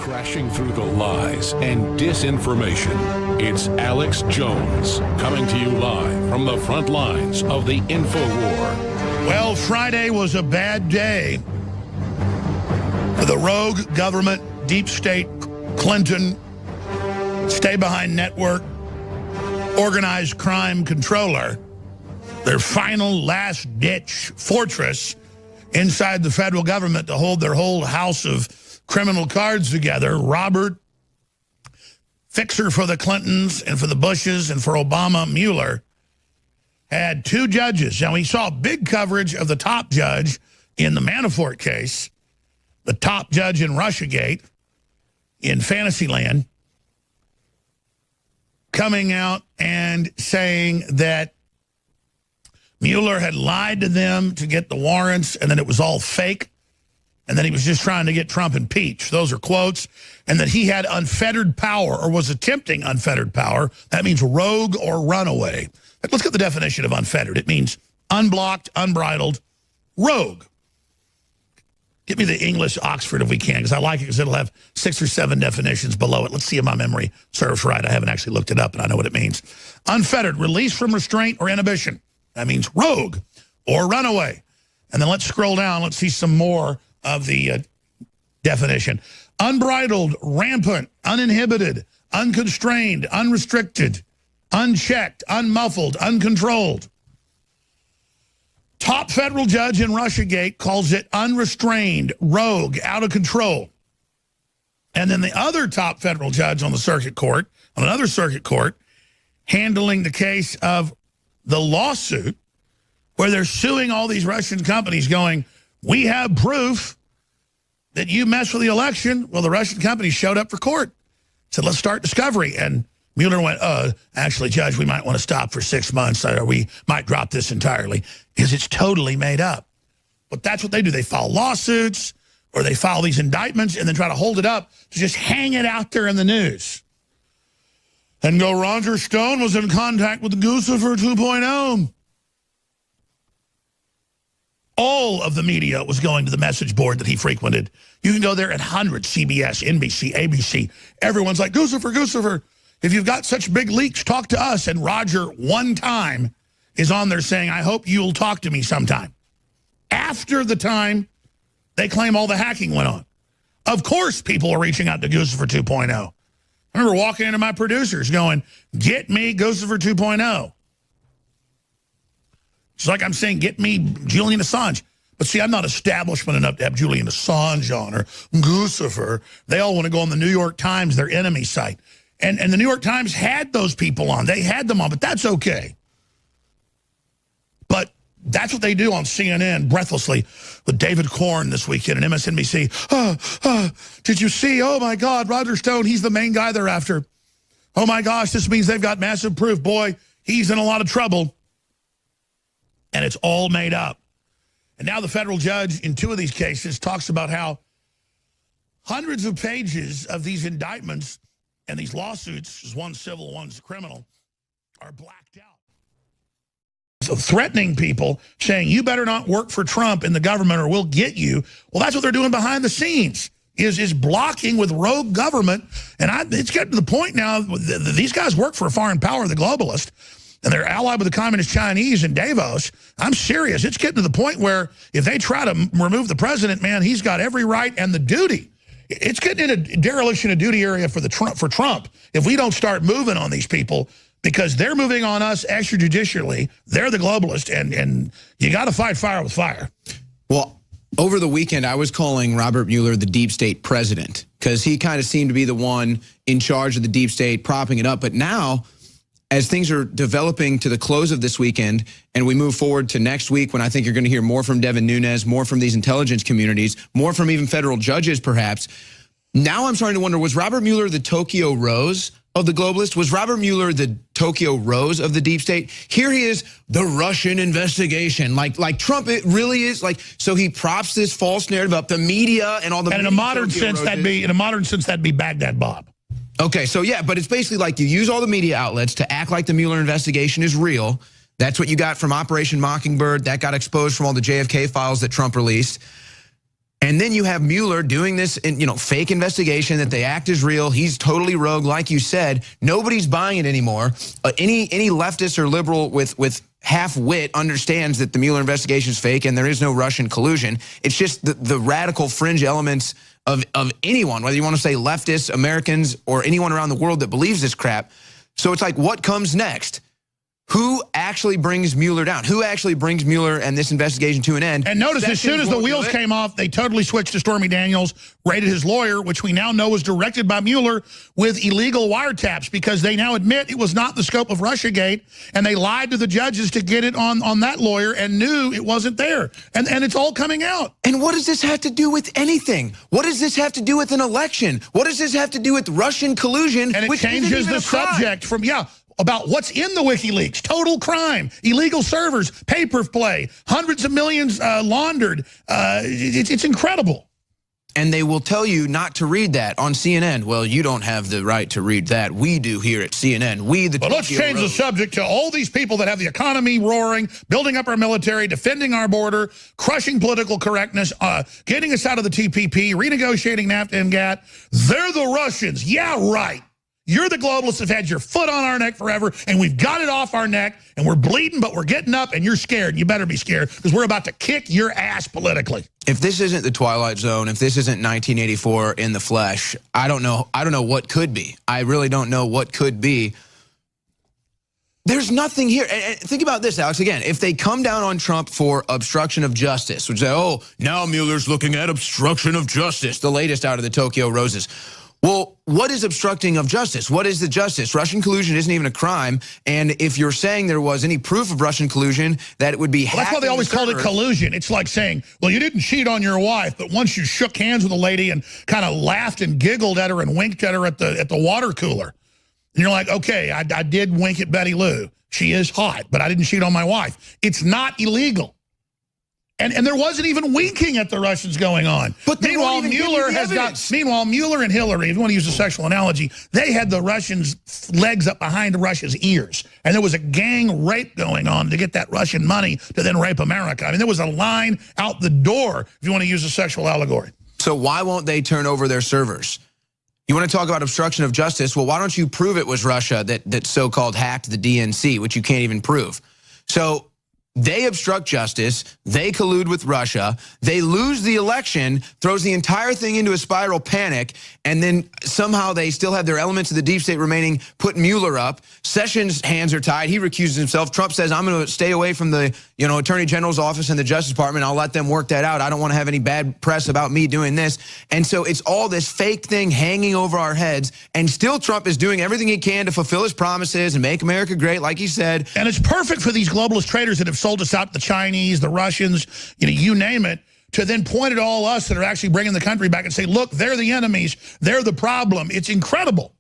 Crashing through the lies and disinformation, it's Alex Jones coming to you live from the front lines of the InfoWar. Well, Friday was a bad day for the rogue government, deep state, Clinton, stay-behind network, organized crime controller, their final last-ditch fortress inside the federal government to hold their whole house of criminal cards together. Robert, fixer for the Clintons and for the Bushes and for Obama, Mueller, had two judges. Now, we saw big coverage of the top judge in the Manafort case, the top judge in Russiagate, in Fantasyland, coming out and saying that Mueller had lied to them to get the warrants and then it was all fake. And then he was just trying to get Trump impeached. Those are quotes. And that he had unfettered power or was attempting unfettered power. That means rogue or runaway. Let's get the definition of unfettered. It means unblocked, unbridled, rogue. Give me the English Oxford if we can, because I like it because it'll have 6 or 7 definitions below it. Let's see if my memory serves right. I haven't actually looked it up, and I know what it means. Unfettered, released from restraint or inhibition. That means rogue or runaway. And then let's scroll down. Let's see some more of the definition. Unbridled, rampant, uninhibited, unconstrained, unrestricted, unchecked, unmuffled, uncontrolled. Top federal judge in Russiagate calls it unrestrained, rogue, out of control. And then the other top federal judge on the circuit court, on another circuit court, handling the case of the lawsuit where they're suing all these Russian companies going, we have proof that you messed with the election. Well, the Russian companies showed up for court, said, let's start discovery. And Mueller went, actually, Judge, we might want to stop for 6 months, or we might drop this entirely, because it's totally made up. But that's what they do. They file lawsuits, or they file these indictments, and then try to hold it up to just hang it out there in the news. And go, Roger Stone was in contact with Guccifer 2.0. All of the media was going to the message board that he frequented. You can go there at hundreds, CBS, NBC, ABC. Everyone's like, Guccifer. If you've got such big leaks, talk to us. And Roger, one time, is on there saying, I hope you'll talk to me sometime. After the time they claim all the hacking went on. Of course people are reaching out to Guccifer 2.0. I remember walking into my producers going, get me Guccifer 2.0. It's like I'm saying, get me Julian Assange. But see, I'm not establishment enough to have Julian Assange on or Guccifer. They all want to go on the New York Times, their enemy site. And the New York Times had those people on. They had them on, but that's okay. But that's what they do on CNN breathlessly with David Corn this weekend and MSNBC. Did you see? Oh, my God, Roger Stone, he's the main guy they're after. Oh, my gosh, this means they've got massive proof. Boy, he's in a lot of trouble. And it's all made up. And now the federal judge in 2 of these cases talks about how hundreds of pages of these indictments and these lawsuits, one's civil, one's criminal, are blacked out. So threatening people, saying, you better not work for Trump in the government or we'll get you. Well, that's what they're doing behind the scenes, is blocking with rogue government. And it's getting to the point now, these guys work for a foreign power, the globalist, and they're allied with the communist Chinese in Davos. I'm serious. It's getting to the point where if they try to remove the president, man, he's got every right and the duty. It's getting in a dereliction of duty area for Trump if we don't start moving on these people, because they're moving on us extrajudicially. They're the globalist, and you got to fight fire with fire. Well, over the weekend, I was calling Robert Mueller the deep state president, because he kind of seemed to be the one in charge of the deep state, propping it up. But now, as things are developing to the close of this weekend and we move forward to next week, when I think you're going to hear more from Devin Nunes, more from these intelligence communities, more from even federal judges perhaps, now I'm starting to wonder, was Robert Mueller the Tokyo Rose of the globalist? Was Robert Mueller the Tokyo Rose of the deep state? Here he is, the Russian investigation, like Trump. It really is like, so he props this false narrative up, the media and all the. And in a modern sense, that'd be Baghdad Bob. Okay, so yeah, but it's basically like you use all the media outlets to act like the Mueller investigation is real. That's what you got from Operation Mockingbird. That got exposed from all the JFK files that Trump released. And then you have Mueller doing this, fake investigation that they act as real. He's totally rogue, like you said. Nobody's buying it anymore. Any leftist or liberal with half wit understands that the Mueller investigation is fake and there is no Russian collusion. It's just the radical fringe elements of anyone, whether you want to say leftists, Americans, or anyone around the world that believes this crap. So it's like, what comes next? Who actually brings Mueller down? Who actually brings Mueller and this investigation to an end? And notice, as soon as the wheels came off, they totally switched to Stormy Daniels, raided his lawyer, which we now know was directed by Mueller with illegal wiretaps, because they now admit it was not the scope of Russiagate, and they lied to the judges to get it on that lawyer and knew it wasn't there. And it's all coming out. And what does this have to do with anything? What does this have to do with an election? What does this have to do with Russian collusion? And it changes the subject from, about what's in the WikiLeaks. Total crime, illegal servers, paper play, hundreds of millions laundered. It's incredible. And they will tell you not to read that on CNN. Well, you don't have the right to read that. We do here at CNN. But let's change the subject to all these people that have the economy roaring, building up our military, defending our border, crushing political correctness, getting us out of the TPP, renegotiating NAFTA and GATT. They're the Russians. Yeah, right. You're the globalists that have had your foot on our neck forever, and we've got it off our neck, and we're bleeding, but we're getting up, and you're scared. You better be scared, because we're about to kick your ass politically. If this isn't the Twilight Zone, if this isn't 1984 in the flesh, I don't know what could be. I really don't know what could be. There's nothing here. And think about this, Alex. Again, if they come down on Trump for obstruction of justice, which say, oh, now Mueller's looking at obstruction of justice, the latest out of the Tokyo Roses. Well, what is obstructing of justice? What is the justice? Russian collusion isn't even a crime. And if you're saying there was any proof of Russian collusion, that it would be that's why they always called it collusion. It's like saying, well, you didn't cheat on your wife, but once you shook hands with a lady and kind of laughed and giggled at her and winked at her at the water cooler. And you're like, okay, I did wink at Betty Lou. She is hot, but I didn't cheat on my wife. It's not illegal. And there wasn't even winking at the Russians going on. But meanwhile, Mueller Mueller and Hillary, if you want to use a sexual analogy, they had the Russians' legs up behind Russia's ears. And there was a gang rape going on to get that Russian money to then rape America. I mean, there was a line out the door, if you want to use a sexual allegory. So why won't they turn over their servers? You want to talk about obstruction of justice? Well, why don't you prove it was Russia that so-called hacked the DNC, which you can't even prove? So they obstruct justice, they collude with Russia, they lose the election, throws the entire thing into a spiral panic, and then somehow they still have their elements of the deep state remaining, put Mueller up. Sessions' hands are tied, he recuses himself. Trump says, I'm going to stay away from the Attorney General's office and the Justice Department, I'll let them work that out. I don't want to have any bad press about me doing this. And so it's all this fake thing hanging over our heads, and still Trump is doing everything he can to fulfill his promises and make America great, like he said. And it's perfect for these globalist traders that have sold us out to the Chinese, the Russians, you name it, to then point at all us that are actually bringing the country back and say, look, they're the enemies, they're the problem. It's incredible.